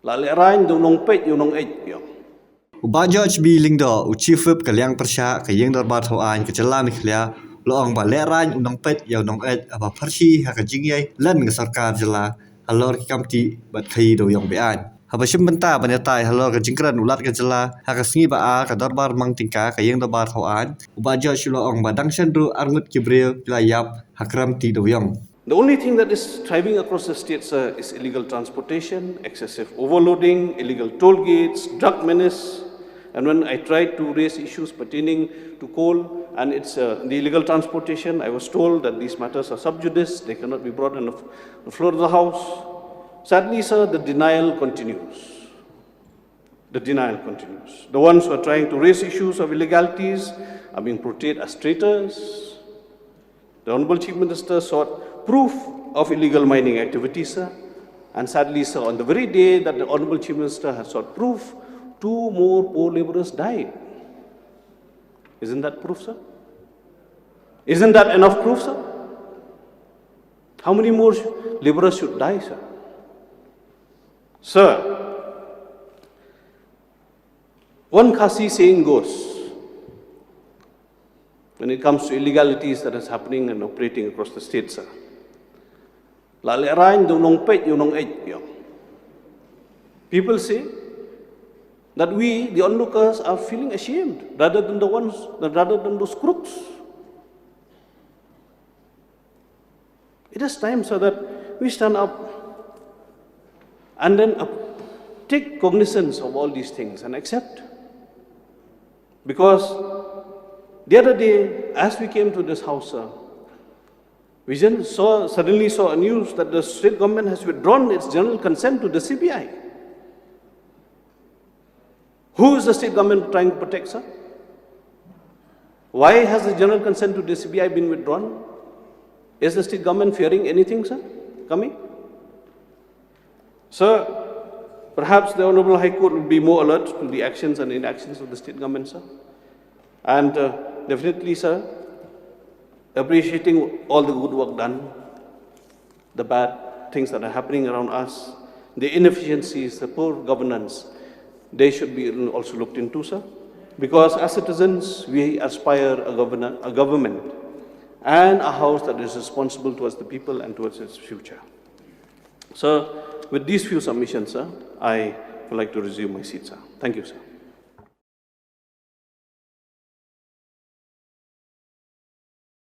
lehraiñ nongpeit nongeit. Ba George B Lingdo chief whip kalyang persha kayeng darbar thawan kachala mikhlia loong ba lehraiñ nongpeit nongeit aba pharsi ha kajingyai lan ng Sorkar Jylla halor kamti bat khai do yong bean haba shimbanta banyatai halor kajingkran ulat kajala ha kasngi ba a ka darbar mang tingka kayeng darbar thawan ba George loong ba dangshandru arngut kibril layap hakram ti do yong. The only thing that is thriving across the states is illegal transportation, excessive overloading, illegal toll gates, drug menace. And when I tried to raise issues pertaining to coal and its the illegal transportation, I was told that these matters are sub judice, they cannot be brought on the floor of the House. Sadly, sir, the denial continues. The denial continues. The ones who are trying to raise issues of illegalities are being portrayed as traitors. The Honorable Chief Minister sought proof of illegal mining activities, sir. And sadly, sir, on the very day that the Honorable Chief Minister has sought proof, 2 more poor laborers died. Isn't that proof, sir? Isn't that enough proof, sir? How many more laborers should die, sir? Sir, one Khasi saying goes, when it comes to illegalities that is happening and operating across the state, sir. lehraiñ nongpeit nongeit. People say that we, the onlookers, are feeling ashamed rather than those crooks. It is time, sir, that we stand up and then take cognizance of all these things and accept. Because the other day, as we came to this house, sir, we suddenly saw a news that the state government has withdrawn its general consent to the CBI. Who is the state government trying to protect, sir? Why has the general consent to the CBI been withdrawn? Is the state government fearing anything, sir, coming? Sir, perhaps the Honorable High Court will be more alert to the actions and inactions of the state government, sir. And definitely, sir, appreciating all the good work done, the bad things that are happening around us, the inefficiencies, the poor governance, they should be also looked into, sir. Because as citizens, we aspire a government and a house that is responsible towards the people and towards its future. So, with these few submissions, sir, I would like to resume my seat, sir. Thank you, sir.